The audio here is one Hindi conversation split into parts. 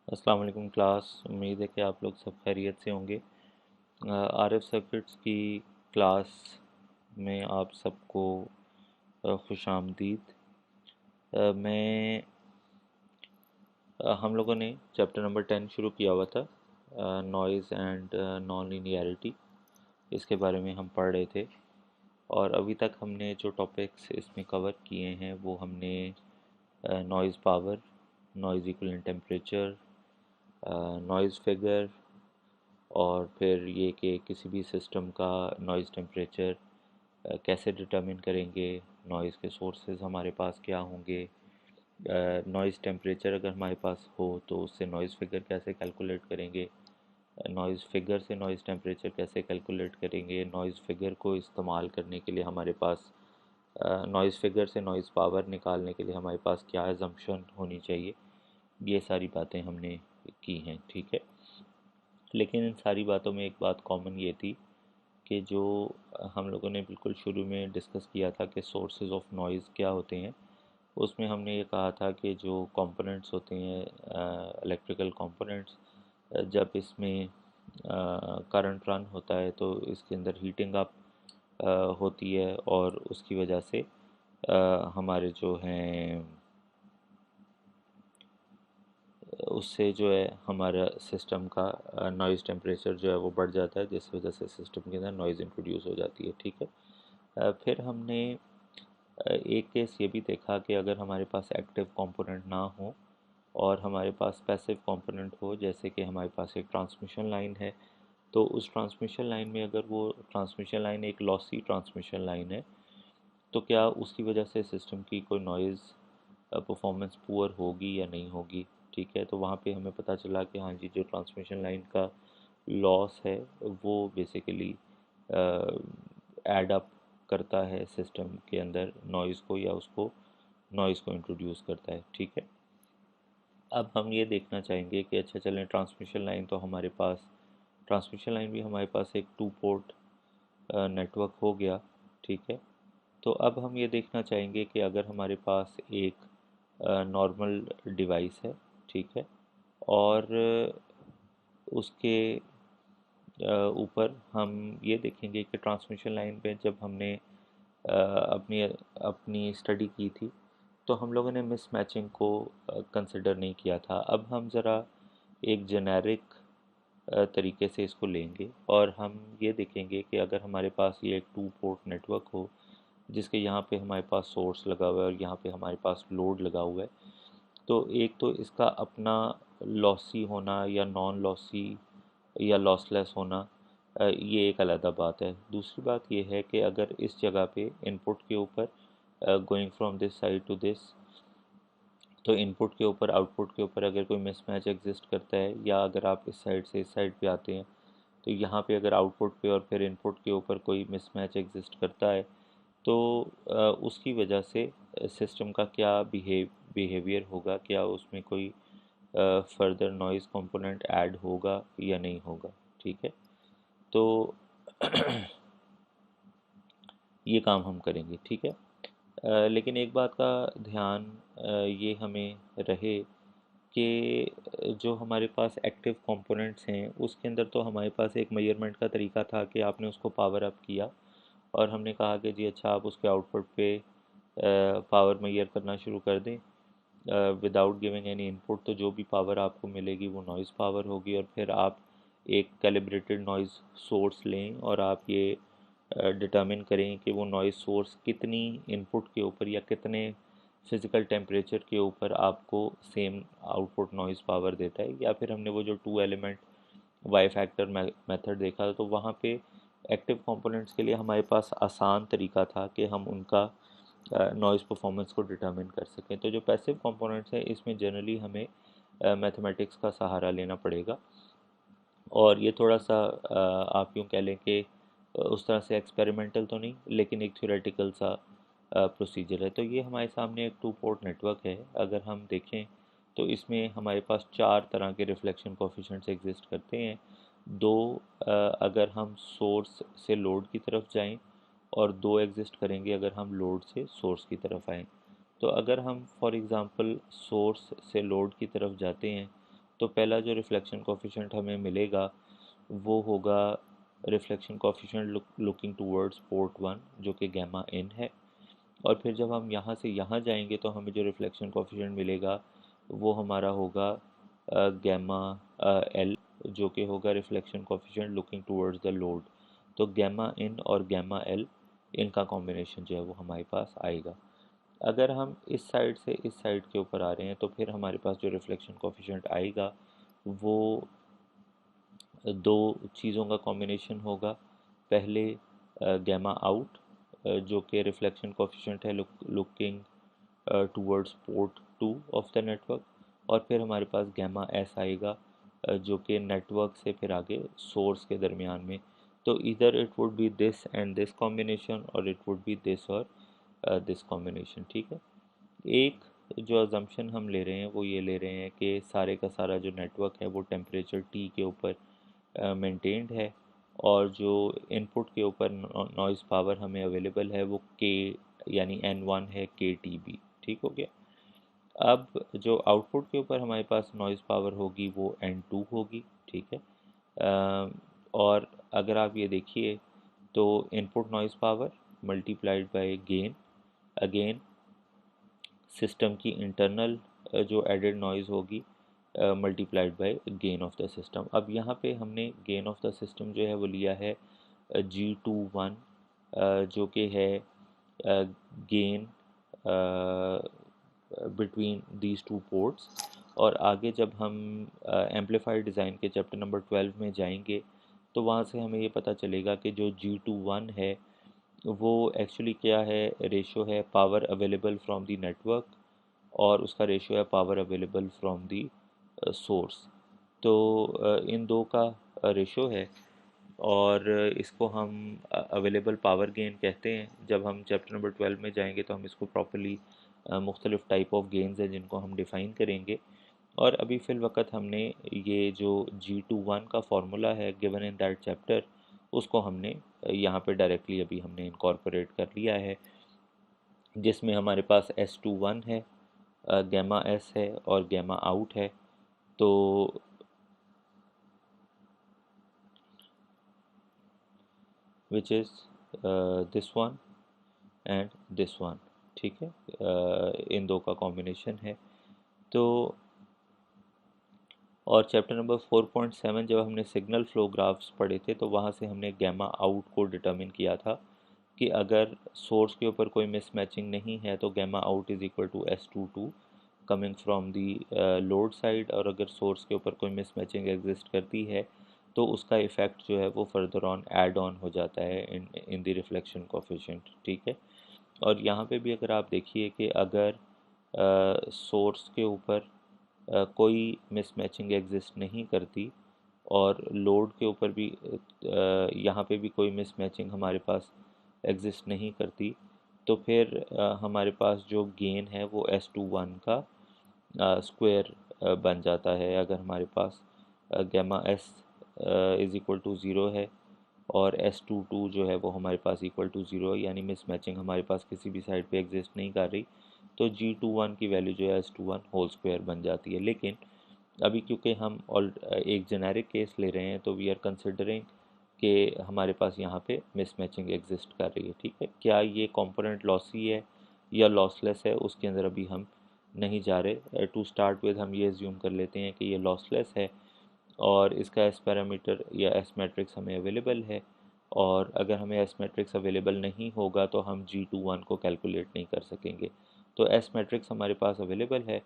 अस्सलाम वालेकुम क्लास। उम्मीद है कि आप लोग सब खैरियत से होंगे। आरएफ सर्किट्स की क्लास में आप सबको खुश आमदीद। मैं हम लोगों ने चैप्टर नंबर 10 शुरू किया हुआ था, नॉइज़ एंड नॉन लीनियरिटी। इसके बारे में हम पढ़ रहे थे और अभी तक हमने जो टॉपिक्स इसमें कवर किए हैं वो हमने noise power, noise equivalent temperature, noise figure, और फिर ये कि किसी भी सिस्टम का नॉइज़ टेम्परेचर कैसे डिटरमिन करेंगे, नॉइज़ के सोर्सेज हमारे पास क्या होंगे, नॉइज़ टेम्परेचर अगर हमारे पास हो तो उससे नॉइज़ फिगर कैसे कैलकुलेट करेंगे, नॉइज़ फिगर से नॉइज़ टेम्परेचर कैसे कैलकुलेट करेंगे, नॉइज़ फिगर को इस्तेमाल करने के लिए हमारे पास नॉइज़ फिगर से नॉइज़ पावर निकालने के लिए हमारे पास क्या अजम्पशन होनी चाहिए। ये सारी बातें हमने की हैं, ठीक है। लेकिन इन सारी बातों में एक बात कॉमन ये थी कि जो हम लोगों ने बिल्कुल शुरू में डिस्कस किया था कि सोर्सेज ऑफ नॉइज़ क्या होते हैं, उसमें हमने ये कहा था कि जो कंपोनेंट्स होते हैं, इलेक्ट्रिकल कंपोनेंट्स, जब इसमें करंट रन होता है तो इसके अंदर हीटिंग अप होती है और उसकी वजह से हमारे जो हैं उससे जो है हमारा सिस्टम का नॉइज़ टेम्परेचर जो है वो बढ़ जाता है, जिस वजह से सिस्टम के अंदर नॉइज़ इंट्रोड्यूस हो जाती है, ठीक है। फिर हमने एक केस ये भी देखा कि अगर हमारे पास एक्टिव कंपोनेंट ना हो और हमारे पास पैसिव कंपोनेंट हो, जैसे कि हमारे पास एक ट्रांसमिशन लाइन है, तो उस ट्रांसमिशन लाइन में अगर वो ट्रांसमिशन लाइन एक लॉसी ट्रांसमिशन लाइन है तो क्या उसकी वजह से सिस्टम की कोई नॉइज़ परफॉर्मेंस पुअर होगी या नहीं होगी, ठीक है। तो वहाँ पे हमें पता चला कि हाँ जी, जो ट्रांसमिशन लाइन का लॉस है वो बेसिकली ऐड अप करता है सिस्टम के अंदर नॉइज़ को, या उसको नॉइज़ को इंट्रोड्यूस करता है, ठीक है। अब हम ये देखना चाहेंगे कि अच्छा चलें, ट्रांसमिशन लाइन तो हमारे पास, ट्रांसमिशन लाइन भी हमारे पास एक टू पोर्ट नेटवर्क हो गया, ठीक है। तो अब हम ये देखना चाहेंगे कि अगर हमारे पास एक नॉर्मल डिवाइस है, ठीक है, और उसके ऊपर हम ये देखेंगे कि ट्रांसमिशन लाइन पे जब हमने अपनी अपनी स्टडी की थी तो हम लोगों ने मिस मैचिंग को कंसिडर नहीं किया था। अब हम ज़रा एक जेनेरिक तरीके से इसको लेंगे और हम ये देखेंगे कि अगर हमारे पास ये एक टू पोर्ट नेटवर्क हो जिसके यहाँ पे हमारे पास सोर्स लगा हुआ है और यहाँ पे हमारे पास लोड लगा हुआ है, तो एक तो इसका अपना लॉसी होना या नॉन लॉसी या लॉसलेस होना, ये एक अलग बात है। दूसरी बात ये है कि अगर इस जगह पे इनपुट के ऊपर going from this side to this, तो इनपुट के ऊपर आउटपुट के ऊपर अगर कोई मिसमैच एग्जिस्ट करता है, या अगर आप इस साइड से इस साइड पे आते हैं तो यहाँ पे अगर आउटपुट पे और फिर इनपुट के ऊपर कोई मिसमैच एग्जिस्ट करता है तो उसकी वजह से सिस्टम का क्या बिहेवियर होगा, क्या उसमें कोई फर्दर नॉइज़ कंपोनेंट ऐड होगा या नहीं होगा, ठीक है। तो ये काम हम करेंगे, ठीक है। लेकिन एक बात का ध्यान ये हमें रहे कि जो हमारे पास एक्टिव कंपोनेंट्स हैं उसके अंदर तो हमारे पास एक मेजरमेंट का तरीका था कि आपने उसको पावर अप किया और हमने कहा कि जी अच्छा, आप उसके आउटपुट पे पावर मेजर करना शुरू कर दें विदाउट गिविंग एनी इनपुट, तो जो भी पावर आपको मिलेगी वो नॉइज़ पावर होगी। और फिर आप एक कैलिब्रेटेड नॉइज़ सोर्स लें और आप ये डिटर्मिन करें कि वो नॉइज़ सोर्स कितनी इनपुट के ऊपर या कितने फिज़िकल टेम्परेचर के ऊपर आपको सेम आउटपुट नॉइज़ पावर देता है। या फिर हमने वो जो two element Y factor method देखा तो वहाँ पे एक्टिव कंपोनेंट्स के लिए हमारे पास आसान तरीका था कि हम उनका नॉइज़ परफॉर्मेंस को डिटरमिन कर सकें। तो जो पैसिव कंपोनेंट्स हैं इसमें जनरली हमें मैथमेटिक्स का सहारा लेना पड़ेगा, और ये थोड़ा सा आप यूँ कह लें कि उस तरह से एक्सपेरिमेंटल तो नहीं, लेकिन एक थ्योरेटिकल सा प्रोसीजर है। तो ये हमारे सामने एक टू पोर्ट नेटवर्क है। अगर हम देखें तो इसमें हमारे पास चार तरह के रिफ्लेक्शन कोफिशिएंट्स एग्जिस्ट करते हैं। दो अगर हम सोर्स से लोड की तरफ जाएं, और दो एग्जिस्ट करेंगे अगर हम लोड से सोर्स की तरफ आएँ। तो अगर हम फॉर एग्ज़ाम्पल सोर्स से लोड की तरफ जाते हैं तो पहला जो रिफ्लेक्शन कोफिशिएंट हमें मिलेगा वो होगा reflection coefficient looking towards port 1 जो कि गैमा इन है। और फिर जब हम यहाँ से यहाँ जाएंगे तो हमें जो रिफ्लेक्शन कोफिशिएंट मिलेगा वो हमारा होगा गैमा एल, जो कि होगा reflection coefficient looking towards the load. तो गैमा इन और गैमा एल, इनका कॉम्बिनेशन जो है वो हमारे पास आएगा। अगर हम इस साइड से इस साइड के ऊपर आ रहे हैं तो फिर हमारे पास जो रिफ्लेक्शन कोफिशिएंट आएगा वो दो चीज़ों का कॉम्बिनेशन होगा। पहले गैमा आउट जो कि रिफ्लेक्शन कोफिशिएंट है looking towards port 2 of the network, और फिर हमारे पास गैमा एस आएगा जो कि नेटवर्क से फिर आगे सोर्स के दरमियान में। तो इधर it would be this and this combination और इट वुड बी दिस और दिस कॉम्बिनेशन, ठीक है। एक जो अजम्पशन हम ले रहे हैं वो ये ले रहे हैं कि सारे का सारा जो नेटवर्क है वो टेम्परेचर टी के ऊपर मेंटेन्ड है, और जो इनपुट के ऊपर नॉइज़ पावर हमें अवेलेबल है वो के यानी N1 है KTB, ठीक हो गया। अब जो आउटपुट के ऊपर हमारे पास नॉइज़ पावर होगी वो N2 होगी, ठीक है। और अगर आप ये देखिए तो input noise power multiplied by gain, again system की इंटरनल जो एडेड नॉइज़ होगी multiplied by gain of the system. अब यहाँ पे हमने गेन ऑफ द सिस्टम जो है वो लिया है G21 जो कि है gain between these two ports. और आगे जब हम एम्पलीफायर डिज़ाइन के चैप्टर नंबर 12 में जाएंगे तो वहाँ से हमें ये पता चलेगा कि जो G21 है वो एक्चुअली क्या है, रेशो है power available from the network और उसका रेशो है power available from the source. तो इन दो का रेशो है और इसको हम अवेलेबल पावर गेन कहते हैं। जब हम चैप्टर नंबर 12 में जाएंगे तो हम इसको प्रॉपरली मुख्तलिफ टाइप ऑफ गेन्स हैं जिनको हम डिफ़ाइन करेंगे। और अभी फ़िल वक्त हमने ये जो G21 का फार्मूला है गिवन इन दैट चैप्टर उसको हमने यहाँ पे डायरेक्टली अभी हमने इनकॉर्पोरेट कर लिया है, जिसमें हमारे पास S21 है, गैमा एस है और गैमा आउट है। तो which is this one and this one, ठीक है। इन दो का कॉम्बिनेशन है। तो और चैप्टर नंबर 4.7 जब हमने सिग्नल फ्लो ग्राफ्स पढ़े थे तो वहाँ से हमने गैमा आउट को डिटर्मिन किया था कि अगर सोर्स के ऊपर कोई मिसमैचिंग नहीं है तो gamma out is equal to S22 coming from the load side, और अगर सोर्स के ऊपर कोई मिसमैचिंग एग्जिस्ट करती है तो उसका इफ़ेक्ट जो है वो फर्दर ऑन ऐड ऑन हो जाता है इन द रिफ्लेक्शन कोफिशिएंट, ठीक है। और यहाँ पे भी अगर आप देखिए कि अगर सोर्स के ऊपर कोई मिसमैचिंग एग्जिस्ट नहीं करती और लोड के ऊपर भी यहाँ पे भी कोई मिसमैचिंग हमारे पास एग्जिस्ट नहीं करती, तो फिर हमारे पास जो गेन है वो S21 का स्क्वायर बन जाता है। अगर हमारे पास gamma S is equal to zero है और S22 जो है वो हमारे पास इक्वल टू ज़ीरो है, यानी मिसमैचिंग हमारे पास किसी भी साइड पे एग्जिस्ट नहीं कर रही, तो G21 की वैल्यू जो है S21 होल स्क्वायर बन जाती है। लेकिन अभी क्योंकि हम ऑल एक जेनेरिक केस ले रहे हैं तो वी आर कंसिडरिंग कि हमारे पास यहाँ पे मिसमैचिंग एग्जिस्ट कर रही है, ठीक है। क्या ये कंपोनेंट लॉसी है या लॉसलेस है उसके अंदर अभी हम नहीं जा रहे। टू स्टार्ट विद हम ये एज्यूम कर लेते हैं कि ये लॉसलेस है और इसका एस पैरामीटर या एस मैट्रिक्स हमें अवेलेबल है, और अगर हमें एस मैट्रिक्स अवेलेबल नहीं होगा तो हम G21 को कैलकुलेट नहीं कर सकेंगे। तो एस मैट्रिक्स हमारे पास अवेलेबल है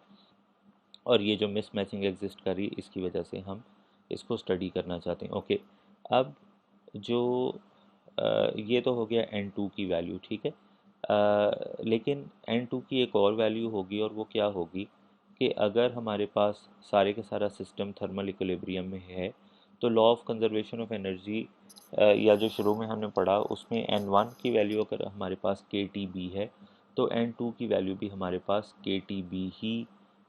और ये जो मिस मैचिंग एग्जिस्ट कर रही है इसकी वजह से हम इसको स्टडी करना चाहते हैं। ओके, अब जो ये तो हो गया N2 की वैल्यू, ठीक है। लेकिन N2 की एक और वैल्यू होगी और वो क्या होगी कि अगर हमारे पास सारे का सारा सिस्टम थर्मल इक्विलिब्रियम में है तो law of conservation of energy या जो शुरू में हमने पढ़ा उसमें N1 की वैल्यू अगर हमारे पास KTB है तो N2 की वैल्यू भी हमारे पास KTB ही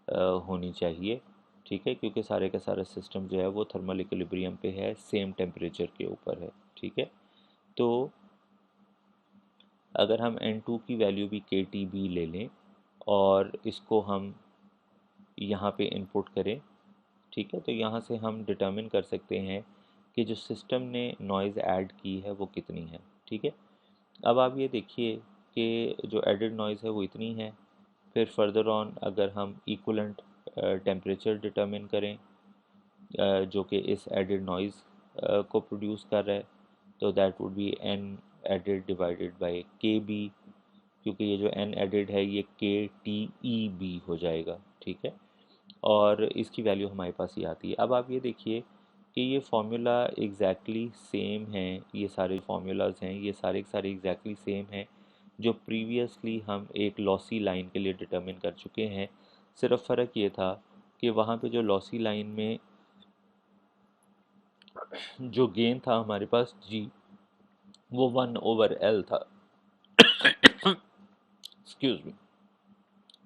होनी चाहिए, ठीक है, क्योंकि सारे का सारा सिस्टम जो है वो थर्मल इक्विलिब्रियम पे है, सेम टेम्परेचर के ऊपर है, ठीक है। तो अगर हम N2 की वैल्यू भी KTB ले लें और इसको हम यहाँ पे इनपुट करें ठीक है। तो यहाँ से हम डिटर्मिन कर सकते हैं कि जो सिस्टम ने नॉइज़ ऐड की है वो कितनी है, ठीक है। अब आप ये देखिए कि जो एडेड नॉइज़ है वो इतनी है। फिर फर्दर ऑन अगर हम इक्वलेंट टेम्परेचर डिटर्मिन करें जो कि इस एडेड नॉइज़ को प्रोड्यूस कर रहा है, तो that would be an added divided by K B, क्योंकि ये जो एन एडेड है ये के टी ई बी हो जाएगा, ठीक है। और इसकी वैल्यू हमारे पास ये आती है। अब आप ये देखिए कि ये फार्मूला एग्जैक्टली सेम हैं, ये सारे फार्मूलाज हैं ये सारे के सारे एग्जैक्टली सेम हैं जो प्रीवियसली हम एक लॉसी लाइन के लिए डिटर्मिन कर चुके हैं। सिर्फ फ़र्क ये था कि वहाँ पे जो लॉसी लाइन में जो गेन था हमारे पास जी, वो 1/L था। Excuse me.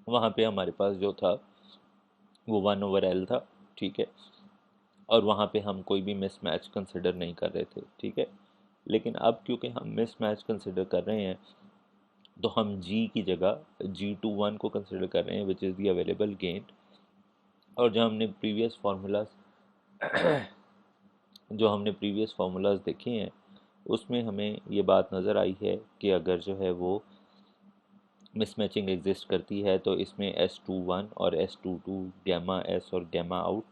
वहाँ पे हमारे पास जो था वो 1/L था, ठीक है। और वहाँ पे हम कोई भी मिसमैच कंसिडर नहीं कर रहे थे, ठीक है। लेकिन अब क्योंकि हम मिसमैच कंसिडर कर रहे हैं तो हम जी की जगह G21 को कंसिडर कर रहे हैं which is the available gain. और जो हमने प्रीवियस फार्मूलाज देखे हैं उसमें हमें ये बात नज़र आई है कि अगर जो है वो मिसमैचिंग एग्जिस्ट करती है तो इसमें S21 और S22 गैमा एस और गैमा आउट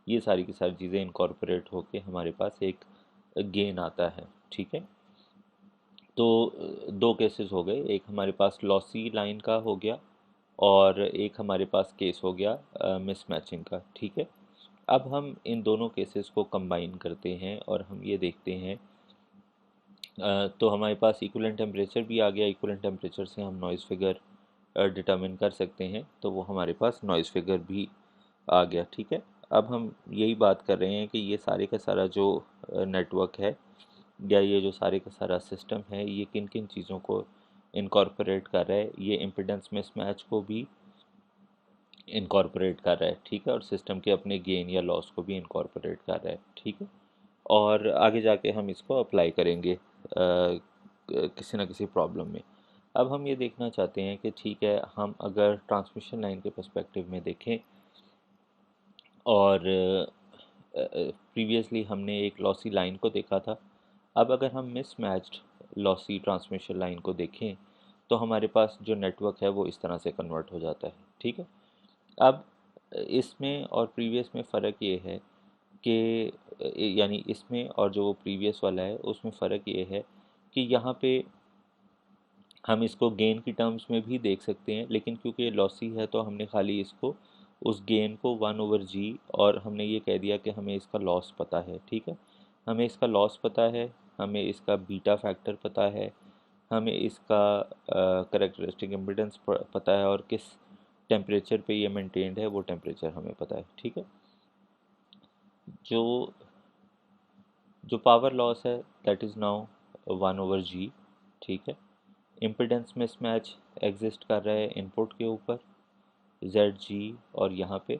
ये सारी की सारी चीज़ें इनकॉर्पोरेट होके हमारे पास एक गेन आता है, ठीक है। तो दो केसेस हो गए, एक हमारे पास लॉसी लाइन का हो गया और एक हमारे पास केस हो गया मिसमैचिंग का, ठीक है। अब हम इन दोनों केसेस को कंबाइन करते हैं और हम ये देखते हैं तो हमारे पास इक्विवेलेंट टेम्परेचर भी आ गया। इक्विवेलेंट टेम्परेचर से हम नॉइज़ फिगर डिटर्मिन कर सकते हैं, तो वो हमारे पास नॉइज़ फिगर भी आ गया, ठीक है। अब हम यही बात कर रहे हैं कि ये सारे का सारा जो नेटवर्क है या ये जो सारे का सारा सिस्टम है ये किन किन चीज़ों को इनकॉर्पोरेट कर रहा है। ये इम्पिडेंस मिसमैच को भी इनकॉर्पोरेट कर रहा है, ठीक है। और सिस्टम के अपने गेन या लॉस को भी इनकॉर्पोरेट कर रहा है, ठीक है। और आगे जाके हम इसको अप्लाई करेंगे किसी ना किसी प्रॉब्लम में। अब हम ये देखना चाहते हैं कि ठीक है, हम अगर ट्रांसमिशन लाइन के पर्सपेक्टिव में देखें और प्रीवियसली हमने एक लॉसी लाइन को देखा था। अब अगर हम मिसमैच्ड लॉसी ट्रांसमिशन लाइन को देखें तो हमारे पास जो नेटवर्क है वो इस तरह से कन्वर्ट हो जाता है, ठीक है। अब इसमें और प्रीवियस में फ़र्क ये है कि यानी इसमें और जो प्रीवियस वाला है उसमें फ़र्क ये है कि यहाँ पे हम इसको गेन की टर्म्स में भी देख सकते हैं, लेकिन क्योंकि ये लॉसी है तो हमने खाली इसको उस गेन को 1/G और हमने ये कह दिया कि हमें इसका लॉस पता है, ठीक है। हमें इसका लॉस पता है, हमें इसका बीटा फैक्टर पता है, हमें इसका करेक्टरिस्टिक इम्पिडेंस पता है और किस टेम्परेचर पे ये मेंटेन्ड है वो टेम्परेचर हमें पता है, ठीक है। जो जो पावर लॉस है दैट इज़ नाउ 1/G, ठीक है। इम्पिडेंस मिसमैच एग्जिस्ट कर रहा है इनपुट के ऊपर ZG और यहाँ पे,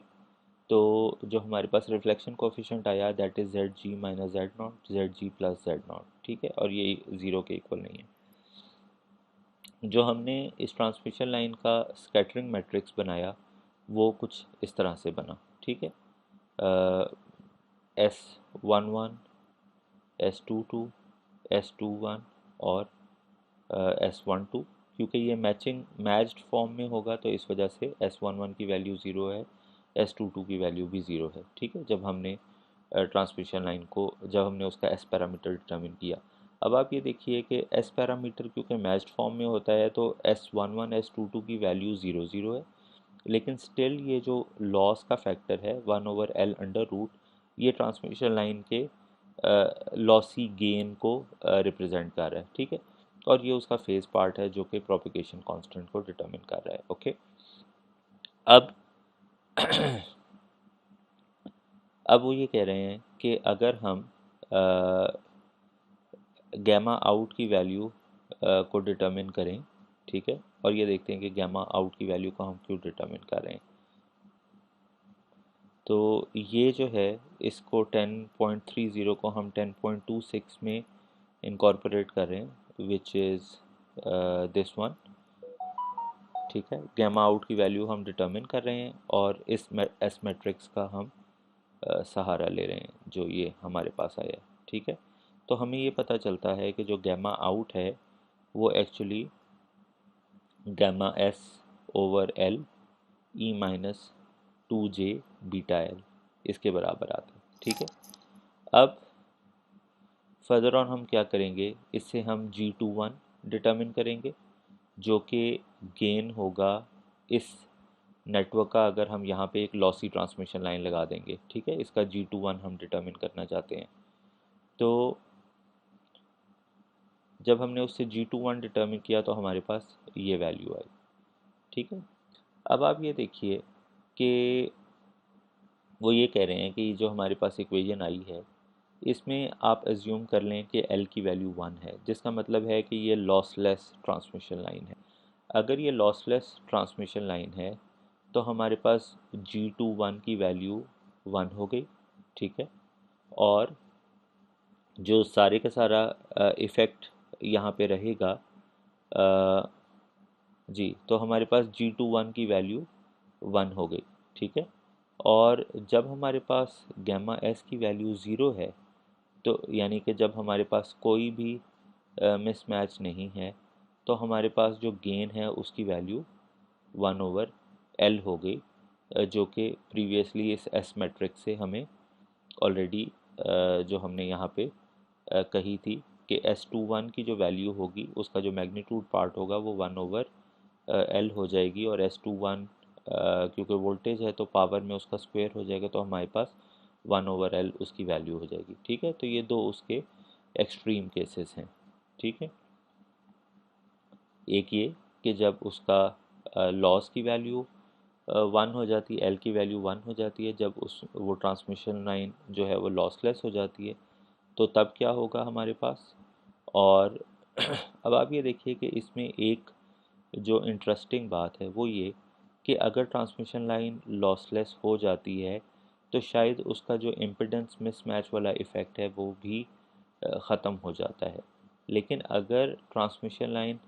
तो जो हमारे पास रिफ्लेक्शन कोफिशिएंट आया that is ZG minus Z0, ZG plus Z0, ठीक है। और ये ज़ीरो के इक्वल नहीं है। जो हमने इस ट्रांसमिशन लाइन का स्कैटरिंग मैट्रिक्स बनाया वो कुछ इस तरह से बना, ठीक है। S11, S22, S21 और S12, क्योंकि ये मैच्ड फॉर्म में होगा तो इस वजह से S11 की वैल्यू ज़ीरो है, S22 की वैल्यू भी ज़ीरो है, ठीक है। जब हमने ट्रांसमिशन लाइन को जब हमने उसका एस पैरामीटर डिटर्मिन किया। अब आप ये देखिए कि एस पैरामीटर क्योंकि मैच्ड फॉर्म में होता है तो S11 S22 की वैल्यू ज़ीरो ज़ीरो है, लेकिन स्टिल ये जो लॉस का फैक्टर है 1/L अंडर रूट, ये ट्रांसमिशन लाइन के लॉसी गेन को रिप्रेजेंट कर रहा है, ठीक है। और ये उसका फेज पार्ट है जो कि प्रोपिगेशन कांस्टेंट को डिटरमिन कर रहा है, ओके। अब अब वो ये कह रहे हैं कि अगर हम गैमा आउट की वैल्यू को डिटरमिन करें, ठीक है। और ये देखते हैं कि गैमा आउट की वैल्यू को हम क्यों डिटरमिन कर रहे हैं। तो ये जो है इसको 10.30 को हम 10.26 में इनकॉर्पोरेट कर रहे हैं विच इज़ दिस वन, ठीक है। गैमा आउट की वैल्यू हम डिटरमिन कर रहे हैं और इस एस मैट्रिक्स का हम सहारा ले रहे हैं जो ये हमारे पास आया है, ठीक है। तो हमें ये पता चलता है कि जो गैमा आउट है वो actually gamma S over L E minus 2j beta L इसके बराबर आता है, ठीक है। अब फर्दर ऑन हम क्या करेंगे, इससे हम G21 डिटर्मिन करेंगे जो कि गेन होगा इस नेटवर्क का, अगर हम यहाँ पे एक लॉसी ट्रांसमिशन लाइन लगा देंगे, ठीक है। इसका G21 हम डिटर्मिन करना चाहते हैं। तो जब हमने उससे G21 डिटर्मिन किया तो हमारे पास ये वैल्यू आई, ठीक है। अब आप ये देखिए कि वो ये कह रहे हैं कि जो हमारे पास इक्वेशन आई है इसमें आप एज्यूम कर लें कि L की वैल्यू 1 है, जिसका मतलब है कि ये लॉसलेस ट्रांसमिशन लाइन है। अगर ये लॉसलेस ट्रांसमिशन लाइन है तो हमारे पास G21 की वैल्यू 1 हो गई, ठीक है। और जो सारे का सारा इफ़ेक्ट यहाँ पे रहेगा जी, तो हमारे पास G21 की वैल्यू 1 हो गई, ठीक है। और जब हमारे पास गैमा एस की वैल्यू 0 है, तो यानी कि जब हमारे पास कोई भी मिसमैच नहीं है, तो हमारे पास जो गेन है उसकी वैल्यू 1 ओवर एल हो गई, जो कि प्रीवियसली इस एस मैट्रिक्स से हमें ऑलरेडी जो हमने यहाँ पे कही थी कि S21 की जो वैल्यू होगी उसका जो मैग्नीट्यूड पार्ट होगा वो 1 ओवर एल हो जाएगी, और S21 क्योंकि वोल्टेज है तो पावर में उसका स्क्वायर हो जाएगा, तो हमारे पास 1 ओवर एल उसकी वैल्यू हो जाएगी, ठीक है। तो ये दो उसके एक्सट्रीम केसेस हैं, ठीक है। एक ये कि जब उसका लॉस की वैल्यू 1 हो जाती है, एल की वैल्यू 1 हो जाती है, जब उस वो ट्रांसमिशन लाइन जो है वो लॉसलेस हो जाती है, तो तब क्या होगा हमारे पास। और अब आप ये देखिए कि इसमें एक जो इंटरेस्टिंग बात है वो ये कि अगर ट्रांसमिशन लाइन लॉसलेस हो जाती है तो शायद उसका जो इम्पिडेंस मिसमैच वाला इफ़ेक्ट है वो भी ख़त्म हो जाता है। लेकिन अगर ट्रांसमिशन लाइन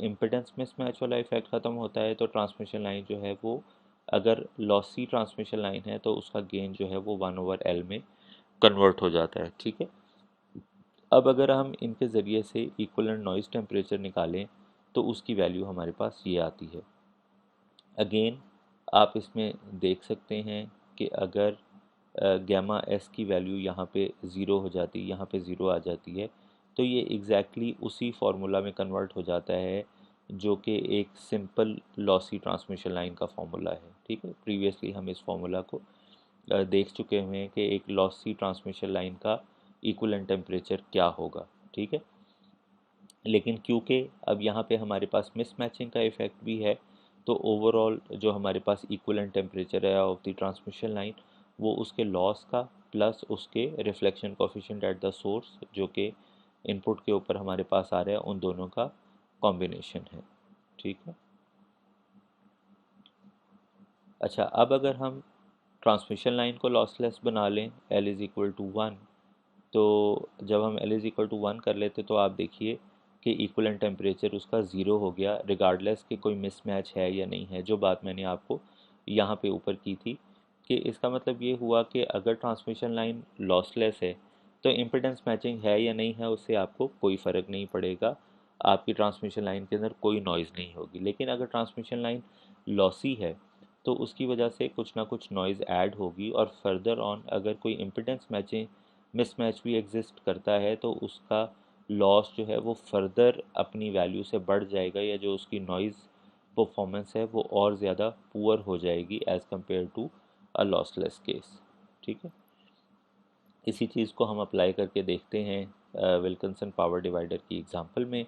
इम्पिडेंस मिसमैच वाला इफ़ेक्ट ख़त्म होता है तो ट्रांसमिशन लाइन जो है वो, अगर लॉसी ट्रांसमिशन लाइन है तो उसका गेन जो है वो 1 ओवर एल में कन्वर्ट हो जाता है, ठीक है। अब अगर हम इनके ज़रिए से इक्वलेंट नॉइज़ टेम्परेचर निकालें तो उसकी वैल्यू हमारे पास ये आती है। अगेन आप इसमें देख सकते हैं कि अगर गैमा एस की वैल्यू यहाँ पे ज़ीरो हो जाती है, यहाँ पे ज़ीरो आ जाती है, तो ये एग्जैक्टली उसी फार्मूला में कन्वर्ट हो जाता है जो कि एक सिंपल लॉसी ट्रांसमिशन लाइन का फार्मूला है, ठीक है। प्रीवियसली हम इस फार्मूला को देख चुके हुए हैं कि एक लॉसी ट्रांसमिशन लाइन का इक्विवेलेंट टेम्परेचर क्या होगा, ठीक है। लेकिन क्योंकि अब यहाँ पे हमारे पास मिसमैचिंग का इफ़ेक्ट भी है, तो ओवरऑल जो हमारे पास इक्विवेलेंट टेम्परेचर है ऑफ द ट्रांसमिशन लाइन वो उसके लॉस का प्लस उसके reflection coefficient at the source जो कि इनपुट के ऊपर हमारे पास आ रहा है, उन दोनों का कॉम्बिनेशन है, ठीक है। अच्छा, अब अगर हम ट्रांसमिशन लाइन को लॉसलेस बना लें L इज़ इक्वल टू 1, तो जब हम L इज़ इक्वल टू 1 कर लेते तो आप देखिए कि इक्वलेंट टेम्परेचर उसका ज़ीरो हो गया, रिगार्डलेस कि कोई मिसमैच है या नहीं है, जो बात मैंने आपको यहाँ पे ऊपर की थी। कि इसका मतलब ये हुआ कि अगर ट्रांसमिशन लाइन लॉसलेस है तो इम्पिडेंस मैचिंग है या नहीं है उससे आपको कोई फ़र्क नहीं पड़ेगा, आपकी ट्रांसमिशन लाइन के अंदर कोई नॉइज़ नहीं होगी। लेकिन अगर ट्रांसमिशन लाइन लॉसी है तो उसकी वजह से कुछ ना कुछ नॉइज़ ऐड होगी, और फर्दर ऑन अगर कोई इम्पिडेंस मैचिंग मिसमैच भी एग्जिस्ट करता है तो उसका लॉस जो है वो फर्दर अपनी वैल्यू से बढ़ जाएगा, या जो उसकी नॉइज़ परफॉर्मेंस है वो और ज़्यादा पुअर हो जाएगी as compare to a lossless case, ठीक है। इसी चीज़ को हम अप्लाई करके देखते हैं विल्किंसन पावर डिवाइडर की एग्जांपल में।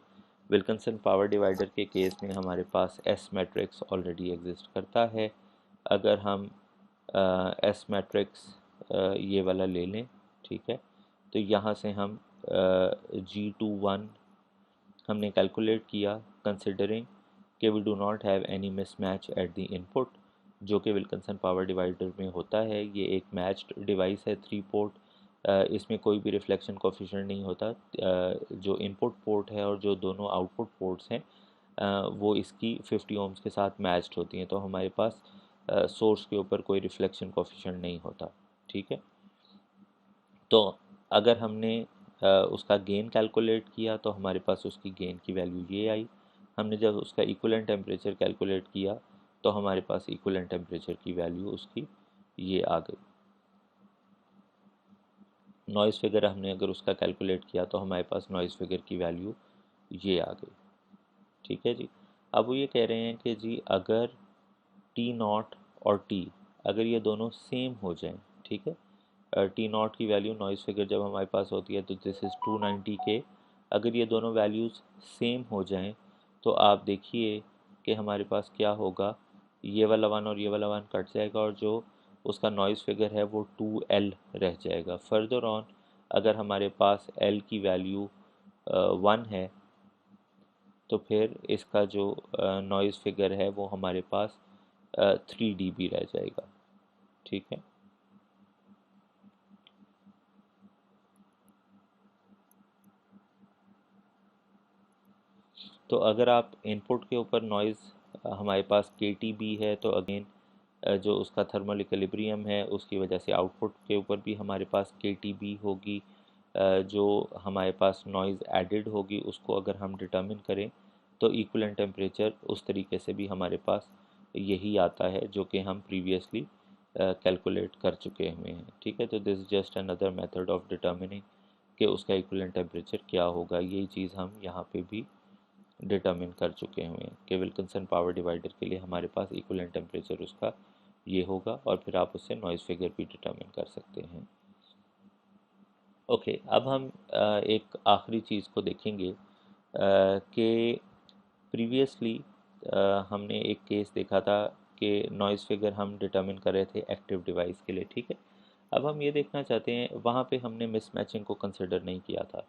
विल्किंसन पावर डिवाइडर के केस में हमारे पास एस मैट्रिक्स ऑलरेडी एग्जिस्ट करता है। अगर हम एस मैट्रिक्स ये वाला ले लें, ठीक है, तो यहाँ से हम G21 हमने कैलकुलेट किया कंसिडरिंग कि we do not have any mismatch at the input, जो कि विल्किंसन पावर डिवाइडर में होता है। ये एक मैच्ड डिवाइस है, 3 पोर्ट, इसमें कोई भी रिफ्लेक्शन कोफिशिएंट नहीं होता। जो इनपुट पोर्ट है और जो दोनों आउटपुट पोर्ट्स हैं वो इसकी 50 ओम्स के साथ मैच्ड होती हैं, तो हमारे पास सोर्स के ऊपर कोई रिफ्लेक्शन कोफिशिएंट नहीं होता, ठीक है। तो अगर हमने उसका गेन कैलकुलेट किया तो हमारे पास उसकी गेन की वैल्यू ये आई। हमने जब उसका इक्विवेलेंट टेम्परेचर कैलकुलेट किया तो हमारे पास इक्विवेलेंट टेम्परेचर की वैल्यू उसकी ये आ गई। नॉइज़ फिगर हमने अगर उसका कैलकुलेट किया तो हमारे पास नॉइज़ फिगर की वैल्यू ये आ गई। ठीक है जी। अब वो ये कह रहे हैं कि जी अगर टी नॉट और टी अगर ये दोनों सेम हो जाएं, ठीक है, टी नॉट की वैल्यू नॉइज़ फिगर जब हमारे पास होती है तो दिस इज़ 290 के, अगर ये दोनों वैल्यूज़ सेम हो जाएं तो आप देखिए कि हमारे पास क्या होगा, ये वाला वन और ये वाला वन कट जाएगा और जो उसका नॉइज़ फिगर है वो 2L रह जाएगा। फर्दर ऑन अगर हमारे पास L की वैल्यू 1 है तो फिर इसका जो नॉइज़ फिगर है वो हमारे पास 3 dB रह जाएगा। ठीक है। तो अगर आप इनपुट के ऊपर नॉइज़ हमारे पास KTB है तो अगेन जो उसका थर्मल इक्विलिब्रियम है उसकी वजह से आउटपुट के ऊपर भी हमारे पास KTB होगी। जो हमारे पास नॉइज़ एडिड होगी उसको अगर हम डिटर्मिन करें तो इक्विवेलेंट टेम्परेचर उस तरीके से भी हमारे पास यही आता है जो कि हम प्रीवियसली कैलकुलेट कर चुके हुए हैं। ठीक है। तो this just another method of determining कि उसका इक्विवेलेंट टेम्परेचर क्या होगा, यही चीज़ हम यहाँ पे भी डिटर्मिन कर चुके हुए हैं कि विल्किंसन पावर डिवाइडर के लिए हमारे पास इक्विवेलेंट टेम्परेचर उसका ये होगा और फिर आप उससे नॉइज़ फिगर भी डिटर्मिन कर सकते हैं। ओके, अब हम एक आखिरी चीज़ को देखेंगे कि प्रीवियसली हमने एक केस देखा था कि नॉइज़ फिगर हम डिटर्मिन कर रहे थे एक्टिव डिवाइस के लिए। ठीक है। अब हम ये देखना चाहते हैं, वहाँ पे हमने मिसमैचिंग को कंसिडर नहीं किया था।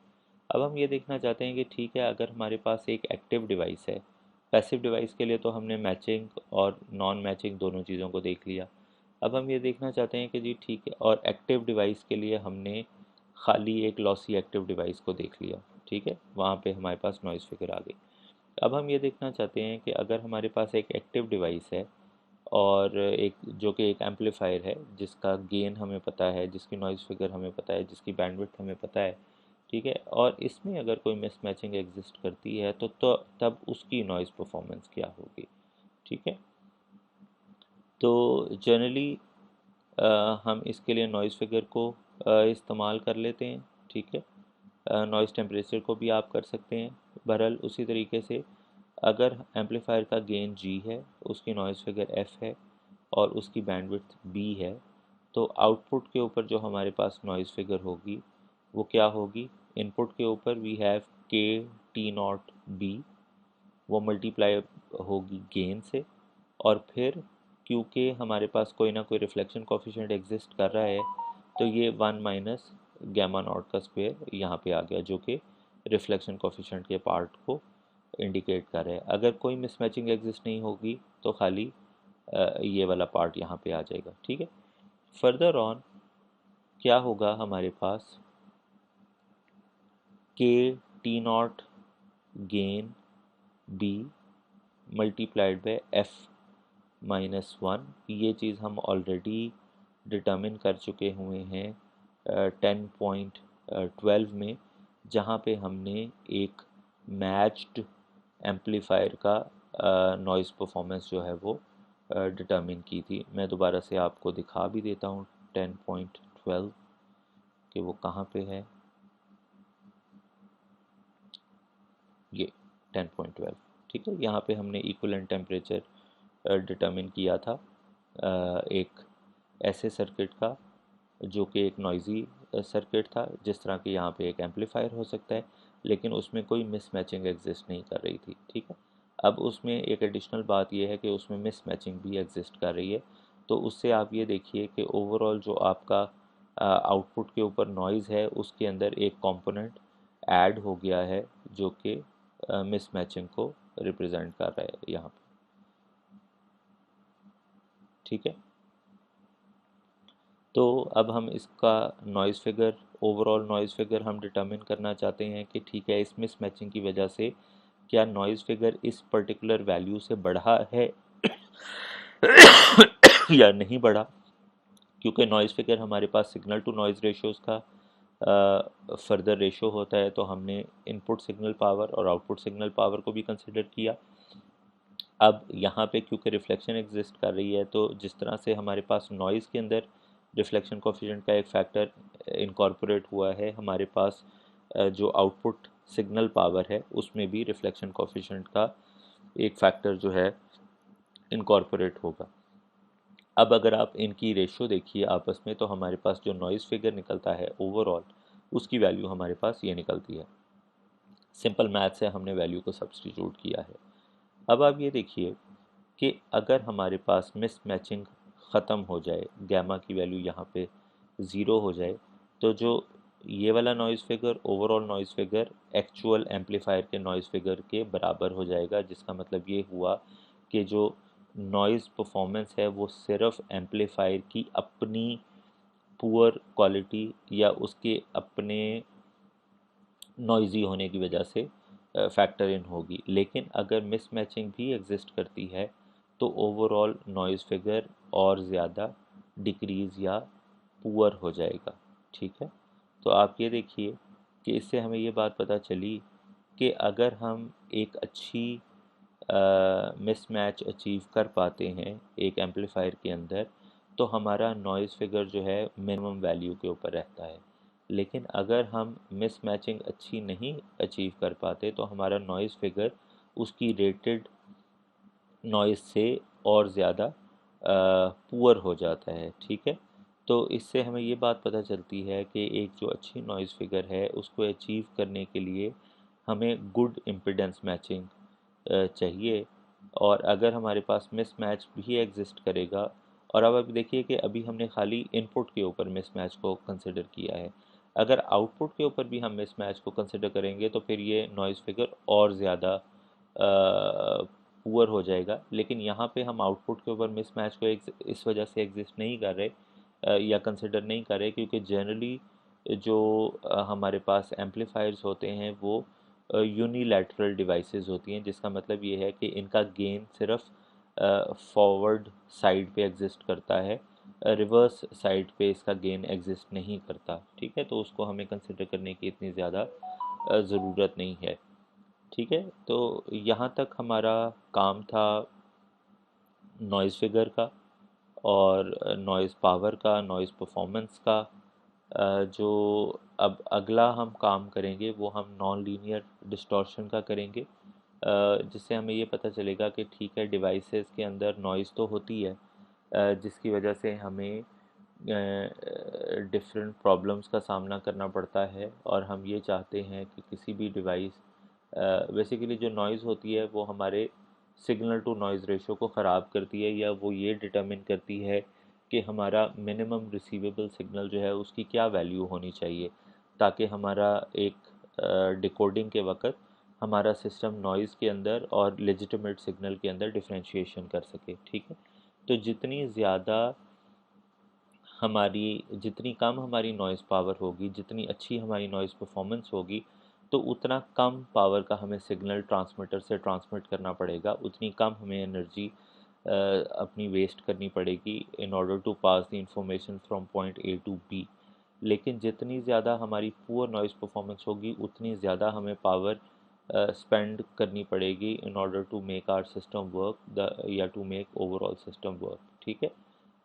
अब हम ये देखना चाहते हैं कि ठीक है, अगर हमारे पास एक एक्टिव डिवाइस है, पैसिव डिवाइस के लिए तो हमने मैचिंग और नॉन मैचिंग दोनों चीज़ों को देख लिया। अब हम ये देखना चाहते हैं कि जी ठीक है, और एक्टिव डिवाइस के लिए हमने खाली एक लॉसी एक्टिव डिवाइस को देख लिया। ठीक है, वहाँ पे हमारे पास नॉइज़ फिगर आ गई। अब हम ये देखना चाहते हैं कि अगर हमारे पास एक एक्टिव डिवाइस है और एक जो कि एक एम्पलीफायर है जिसका गेन हमें पता है, जिसकी नॉइज़ फिगर हमें पता है, जिसकी बैंडविड्थ हमें पता है। ठीक है, और इसमें अगर कोई मिसमैचिंग एग्जिस्ट करती है तो तब उसकी नॉइज़ परफॉर्मेंस क्या होगी। ठीक है। तो जनरली हम इसके लिए नॉइज़ फिगर को इस्तेमाल कर लेते हैं। ठीक है। नॉइज़ टेम्परेचर को भी आप कर सकते हैं। बहरहाल उसी तरीके से अगर एम्पलीफायर का गेन G है, उसकी नॉइज़ फिगर F है और उसकी बैंडविड्थ B है, तो आउटपुट के ऊपर जो हमारे पास नॉइज़ फिगर होगी वो क्या होगी। इनपुट के ऊपर we have K T not B, वो मल्टीप्लाई होगी गेन से, और फिर क्योंकि हमारे पास कोई ना कोई रिफ्लेक्शन कोफिशिएंट एग्जिस्ट कर रहा है तो ये 1 माइनस गैमा नॉट का स्क्वायर यहाँ पे आ गया जो कि रिफ्लेक्शन कोफिशिएंट के पार्ट को इंडिकेट कर रहा है। अगर कोई मिसमैचिंग एग्जिस्ट नहीं होगी तो खाली ये वाला पार्ट यहाँ पे आ जाएगा। ठीक है। फर्दर ऑन क्या होगा, हमारे पास के T not gain B multiplied by F -1, ये चीज़ हम ऑलरेडी डिटर्मिन कर चुके हुए हैं 10.12 में, जहाँ पे हमने एक मैच्ड एम्पलीफायर का नॉइज़ परफॉर्मेंस जो है वो डिटर्मिन की थी। मैं दोबारा से आपको दिखा भी देता हूँ 10.12 कि वो कहाँ पे है। ये 10.12। ठीक है, यहाँ पे हमने इक्विवेलेंट टेम्परेचर डिटर्मिन किया था एक ऐसे सर्किट का जो कि एक नॉइज़ी सर्किट था, जिस तरह के यहाँ पे एक एम्पलीफायर हो सकता है, लेकिन उसमें कोई मिसमैचिंग एग्जिस्ट नहीं कर रही थी। ठीक है। अब उसमें एक एडिशनल बात यह है कि उसमें मिसमैचिंग भी एग्जिस्ट कर रही है, तो उससे आप ये देखिए कि ओवरऑल जो आपका आउटपुट के ऊपर नॉइज़ है उसके अंदर एक कंपोनेंट ऐड हो गया है जो कि मिसमैचिंग को रिप्रेजेंट कर रहा है यहाँ पे। ठीक है। तो अब हम इसका noise figure, overall noise figure हम डिटर्मिन करना चाहते हैं कि ठीक है, इस मिसमैचिंग की वजह से क्या नॉइज़ फिगर इस पर्टिकुलर वैल्यू से बढ़ा है या नहीं बढ़ा। क्योंकि नॉइज़ फिगर हमारे पास सिग्नल टू नॉइज़ रेशियोज़ का फर्दर रेशो होता है, तो हमने इनपुट सिग्नल पावर और आउटपुट सिग्नल पावर को भी कंसिडर किया। अब यहाँ पे क्योंकि रिफ्लेक्शन एग्जिस्ट कर रही है, तो जिस तरह से हमारे पास नॉइज़ के अंदर रिफ्लेक्शन कोफिशिएंट का एक फैक्टर इनकॉर्पोरेट हुआ है, हमारे पास जो आउटपुट सिग्नल पावर है उसमें भी रिफ्लेक्शन कोफिशिएंट का एक फैक्टर जो है इनकॉर्पोरेट होगा। अब अगर आप इनकी रेशो देखिए आपस में, तो हमारे पास जो नॉइज़ फिगर निकलता है ओवरऑल, उसकी वैल्यू हमारे पास ये निकलती है। सिंपल मैथ से हमने वैल्यू को सब्सटीट्यूट किया है। अब आप ये देखिए कि अगर हमारे पास मिस मैचिंग ख़त्म हो जाए, गैमा की वैल्यू यहाँ पे ज़ीरो हो जाए, तो जो ये वाला noise figure, overall noise figure actual amplifier के नॉइज़ फिगर के बराबर हो जाएगा, जिसका मतलब ये हुआ कि जो नॉइज़ परफॉर्मेंस है वो सिर्फ एम्पलीफायर की अपनी पुअर क्वालिटी या उसके अपने नॉइज़ी होने की वजह से फैक्टर इन होगी। लेकिन अगर मिसमैचिंग भी एग्जिस्ट करती है तो ओवरऑल नॉइज़ फिगर और ज़्यादा डिक्रीज़ या पुअर हो जाएगा। ठीक है, तो आप ये देखिए कि इससे हमें ये बात पता चली कि अगर हम एक अच्छी मिसमैच अचीव कर पाते हैं एक एम्पलीफायर के अंदर, तो हमारा नॉइज़ फिगर जो है मिनिमम वैल्यू के ऊपर रहता है। लेकिन अगर हम मिसमैचिंग अच्छी नहीं अचीव कर पाते तो हमारा नॉइज़ फिगर उसकी रेटेड नॉइज़ से और ज़्यादा पुअर हो जाता है। ठीक है, तो इससे हमें ये बात पता चलती है कि एक जो अच्छी नॉइज़ फिगर है उसको अचीव करने के लिए हमें गुड इम्पीडेंस मैचिंग चाहिए। और अगर हमारे पास मिसमैच भी एग्जिस्ट करेगा, और अब आप देखिए कि अभी हमने खाली इनपुट के ऊपर मिसमैच को कंसिडर किया है, अगर आउटपुट के ऊपर भी हम मिसमैच को कंसिडर करेंगे तो फिर ये नॉइज़ फिगर और ज़्यादा पुअर हो जाएगा। लेकिन यहाँ पे हम आउटपुट के ऊपर मिसमैच को इस वजह से एग्जिस्ट नहीं कर रहे या कंसिडर नहीं कर रहे क्योंकि जनरली जो हमारे पास एम्पलीफायर्स होते हैं वो यूनिलैटरल डिवाइसेस होती हैं, जिसका मतलब ये है कि इनका गेन सिर्फ फॉरवर्ड साइड पे एग्जिस्ट करता है, रिवर्स साइड पे इसका गेन एग्जिस्ट नहीं करता। ठीक है, तो उसको हमें कंसिडर करने की इतनी ज़्यादा ज़रूरत नहीं है। ठीक है, तो यहाँ तक हमारा काम था नॉइज़ फिगर का और नॉइज़ पावर का, नॉइज़ परफॉर्मेंस का। जो अब अगला हम काम करेंगे वो हम नॉन लीनियर डिस्टॉर्शन का करेंगे, जिससे हमें ये पता चलेगा कि ठीक है डिवाइसेस के अंदर नॉइज़ तो होती है, जिसकी वजह से हमें डिफरेंट प्रॉब्लम्स का सामना करना पड़ता है। और हम ये चाहते हैं कि किसी भी डिवाइस, बेसिकली जो नॉइज़ होती है वो हमारे सिग्नल टू नॉइज़ रेशो को ख़राब करती है, या वो ये डिटरमिन करती है कि हमारा मिनिमम रिसीवेबल सिग्नल जो है उसकी क्या वैल्यू होनी चाहिए, ताकि हमारा एक डिकोडिंग के वक्त हमारा सिस्टम नॉइज़ के अंदर और लेजिटिमेट सिग्नल के अंदर डिफरेंशिएशन कर सके। ठीक है, तो जितनी कम हमारी नॉइज़ पावर होगी, जितनी अच्छी हमारी नॉइज़ परफॉर्मेंस होगी, तो उतना कम पावर का हमें सिग्नल ट्रांसमीटर से ट्रांसमिट करना पड़ेगा, उतनी कम हमें एनर्जी अपनी वेस्ट करनी पड़ेगी in order to pass the information from point A to B. लेकिन जितनी ज़्यादा हमारी पुअर नॉइज़ परफॉर्मेंस होगी उतनी ज़्यादा हमें पावर स्पेंड करनी पड़ेगी in order to make our system work the या to make overall system work. ठीक है,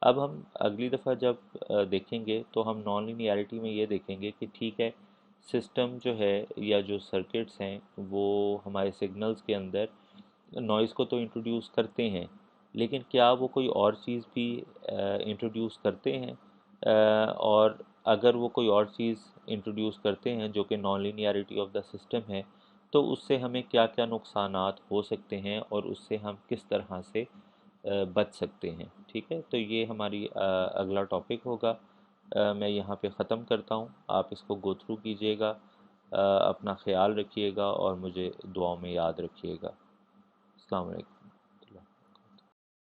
अब हम अगली दफ़ा जब देखेंगे तो हम नॉन लीनियरिटी में ये देखेंगे कि ठीक है सिस्टम जो है या जो सर्किट्स हैं वो हमारे सिग्नल्स के अंदर नॉइज़ को तो इंट्रोड्यूस करते हैं, लेकिन क्या वो कोई और चीज़ भी इंट्रोड्यूस करते हैं, और अगर वो कोई और चीज़ इंट्रोड्यूस करते हैं जो कि non linearity of the system है, तो उससे हमें क्या क्या नुकसानात हो सकते हैं और उससे हम किस तरह से बच सकते हैं। ठीक है, तो ये हमारी अगला टॉपिक होगा। मैं यहाँ पे ख़त्म करता हूँ, आप इसको गो थ्रू कीजिएगा, अपना ख्याल रखिएगा और मुझे दुआओं में याद रखिएगा। अस्सलाम वालेकुम।